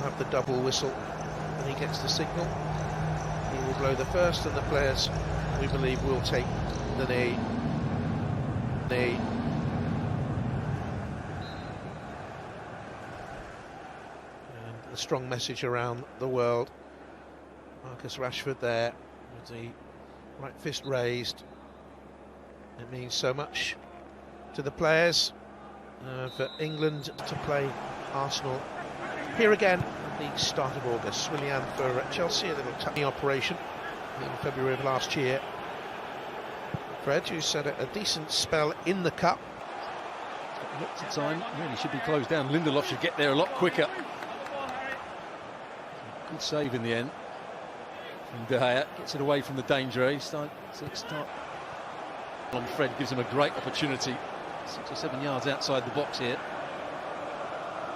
have the double whistle when he gets the signal. He will blow the first, and the players, we believe, will take the knee. And a strong message around the world. Marcus Rashford there with the right fist raised. It means so much to the players, for England to play Arsenal here again at the start of August. Willian for Chelsea, a little tapping operation in February of last year. Fred, who's had a decent spell in the cup. Lots of time, really should be closed down. Lindelof should get there a lot quicker. Good save in the end. And De Gea gets it away from the danger. He start. Fred gives him a great opportunity. 6 or 7 yards outside the box here.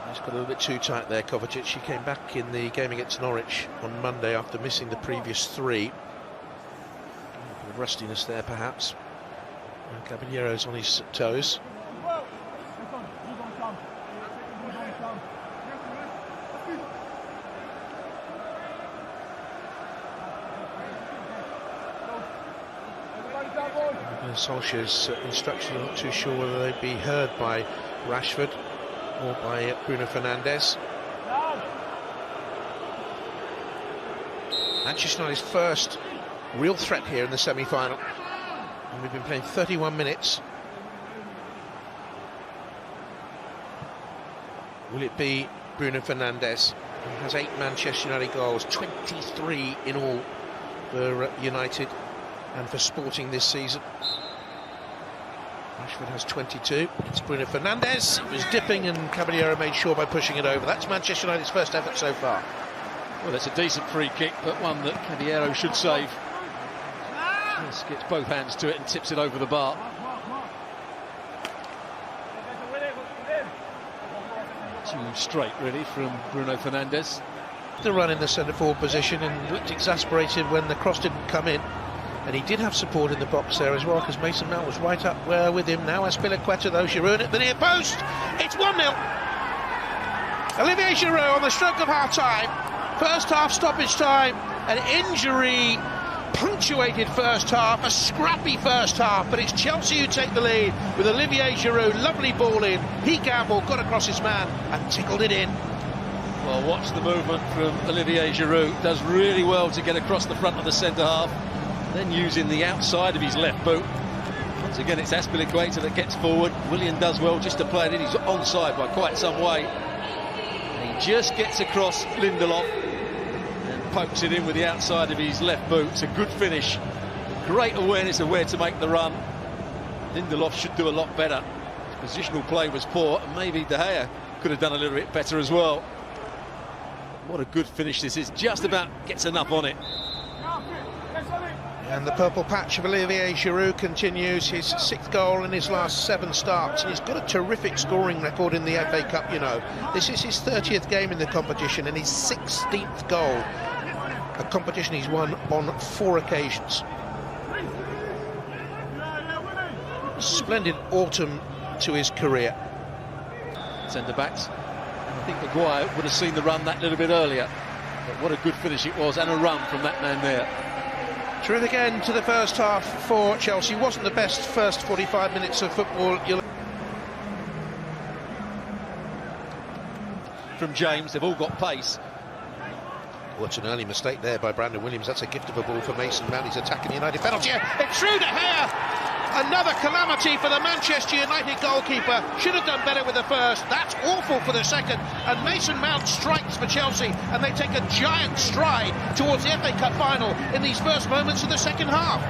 He's got a little bit too tight there, Kovacic. He came back in the game against Norwich on Monday after missing the previous 3. A bit of rustiness there, perhaps. Caballero's on his toes. Solskjaer's instructions, I'm not too sure whether they'd be heard by Rashford or by Bruno Fernandes. Manchester United's first real threat here in the semi-final, and we've been playing 31 minutes. Will it be Bruno Fernandes, who has 8 Manchester United goals, 23 in all for United and for Sporting this season? Rashford has 22. It's Bruno Fernandes. It was dipping, and Caballero made sure by pushing it over. That's Manchester United's first effort so far. Well, that's a decent free kick, but one that Caballero should save. Just gets both hands to it and tips it over the bar. Too straight, really, from Bruno Fernandes. The run in the centre-forward position and looked exasperated when the cross didn't come in. And he did have support in the box there as well, because Mason Mount was right up with him. Now Azpilicueta, though, Giroud at the near post. It's 1-0. Olivier Giroud on the stroke of half-time. First half stoppage time. An injury punctuated first half, a scrappy first half, but it's Chelsea who take the lead with Olivier Giroud. Lovely ball in. He gambled, got across his man and tickled it in. Well, watch the movement from Olivier Giroud. Does really well to get across the front of the centre half. Then using the outside of his left boot. Once again, it's Azpilicueta that gets forward. Willian does well just to play it in. He's onside by quite some way. And he just gets across Lindelof and pokes it in with the outside of his left boot. It's a good finish. Great awareness of where to make the run. Lindelof should do a lot better. His positional play was poor, and maybe De Gea could have done a little bit better as well. What a good finish this is. Just about gets enough on it. And the purple patch of Olivier Giroud continues, his 6th goal in his last 7 starts. He's got a terrific scoring record in the FA Cup, you know. This is his 30th game in the competition and his 16th goal. A competition he's won on 4 occasions. Splendid autumn to his career. Centre-backs. I think Maguire would have seen the run that little bit earlier. But what a good finish it was, and a run from that man there. Terrific end to the first half for Chelsea. Wasn't the best first 45 minutes of football. From James, they've all got pace. What's an early mistake there by Brandon Williams. That's a gift of a ball for Mason Mount. He's attacking the United penalty. It's through De Gea. Another calamity for the Manchester United goalkeeper. Should have done better with the first. That's awful for the second. And Mason Mount strikes for Chelsea, and they take a giant stride towards the FA Cup final in these first moments of the second half.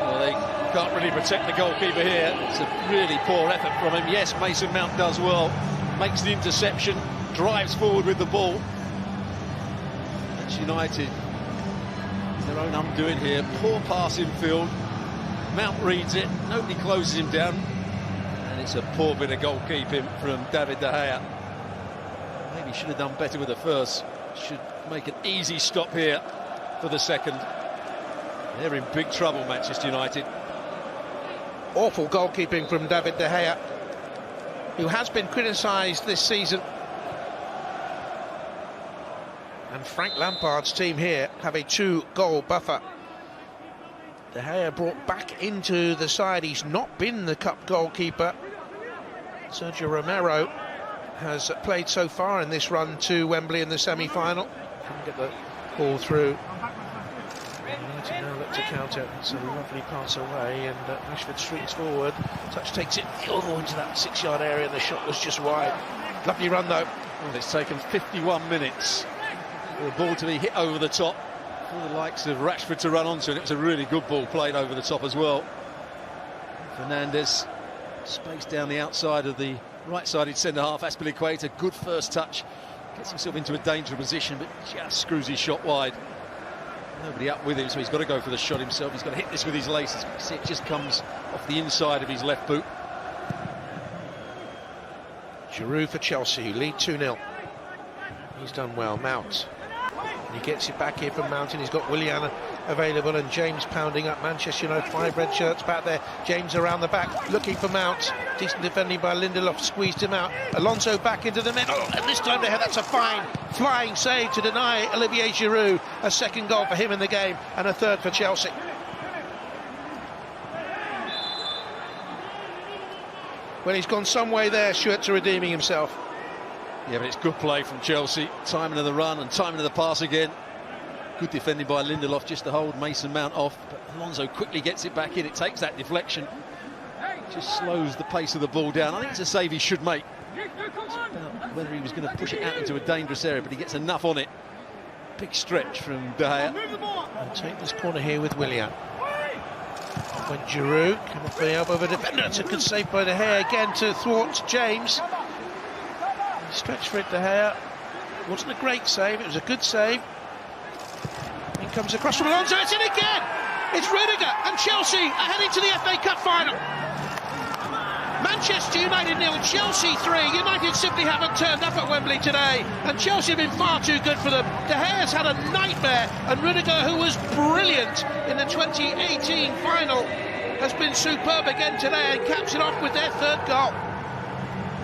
Well, they can't really protect the goalkeeper here. It's a really poor effort from him. Yes, Mason Mount does well. Makes the interception, drives forward with the ball. Manchester United, their own undoing here. Poor pass in field. Mount reads it, nobody closes him down, and it's a poor bit of goalkeeping from David De Gea. Maybe should have done better with the first. Should make an easy stop here for the second. They're in big trouble, Manchester United. Awful goalkeeping from David De Gea, who has been criticised this season And Frank Lampard's team here have a 2-goal buffer. De Gea brought back into the side. He's not been the cup goalkeeper. Sergio Romero has played so far in this run to Wembley in the semi-final. Couldn't get the ball through. United now look to counter. It's a lovely pass away, and Rashford streaks forward. Touch takes it into that 6-yard area, and the shot was just wide. Lovely run though. Well, it's taken 51 minutes for a ball to be hit over the top, for the likes of Rashford to run onto it. It was a really good ball played over the top as well. Fernandes, space down the outside of the right-sided centre-half. Azpilicueta, good first touch. Gets himself into a dangerous position, but just screws his shot wide. Nobody up with him, so he's got to go for the shot himself. He's got to hit this with his laces. You see, it just comes off the inside of his left boot. Giroud for Chelsea, who lead 2-0. He's done well. Mount. And he gets it back here from Mount, and he's got Willian available, and James pounding up. Manchester United, 5 red shirts back there. James around the back, looking for Mount. Decent defending by Lindelof, squeezed him out. Alonso back into the middle, and this time that's a fine flying save to deny Olivier Giroud a 2nd goal for him in the game, and a 3rd for Chelsea. Well, he's gone some way there, Stuart, to redeeming himself. Yeah, but it's good play from Chelsea. Timing of the run and timing of the pass again. Good defending by Lindelof just to hold Mason Mount off, but Alonso quickly gets it back in. It takes that deflection, just slows the pace of the ball down. I think it's a save he should make. It's about whether he was going to push it out into a dangerous area, but he gets enough on it. Big stretch from De Gea. And take this corner here with Willian. When Giroud came off the elbow of a defender. It's a good save by De Gea again to thwart James. Stretch for it, De Gea. Wasn't a great save, it was a good save. In comes across from Alonso, it's in again! It's Rudiger, and Chelsea are heading to the FA Cup final. Manchester United 0, Chelsea 3. United simply haven't turned up at Wembley today, and Chelsea have been far too good for them. De Gea's had a nightmare, and Rudiger, who was brilliant in the 2018 final, has been superb again today and caps it off with their 3rd goal.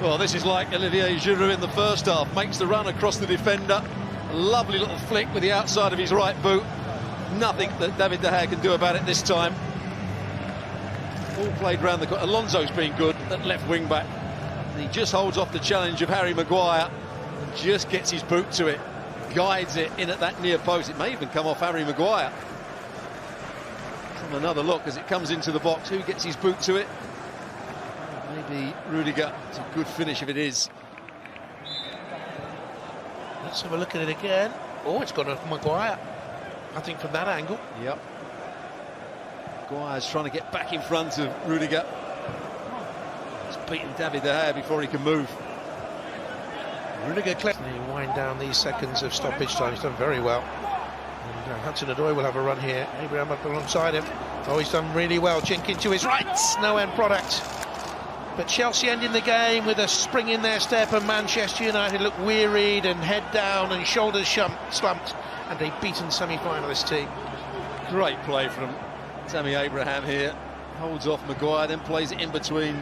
Well, this is like Olivier Giroud in the first half. Makes the run across the defender. A lovely little flick with the outside of his right boot. Nothing that David De Gea can do about it this time. All played round the corner. Alonso's been good at left wing back. And he just holds off the challenge of Harry Maguire and just gets his boot to it. Guides it in at that near post. It may even come off Harry Maguire. From another look as it comes into the box. Who gets his boot to it? Maybe Rudiger. It's a good finish if it is. Let's have a look at it again. Oh, it's gone off Maguire. I think from that angle. Yep. Maguire's trying to get back in front of Rudiger. He's beaten David De Gea before he can move. Rudiger cleverly wind down these seconds of stoppage time. He's done very well. And Hudson-Odoi will have a run here. Abraham up alongside him. Oh, he's done really well. Chink into his right. No end product. But Chelsea ending the game with a spring in their step, and Manchester United look wearied and head down and shoulders slumped, and a beaten semi-finalist team. Great play from Tammy Abraham here. Holds off Maguire, then plays it in between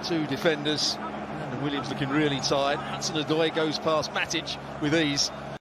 2 defenders. And Williams looking really tired. Hudson-Odoi goes past Matic with ease.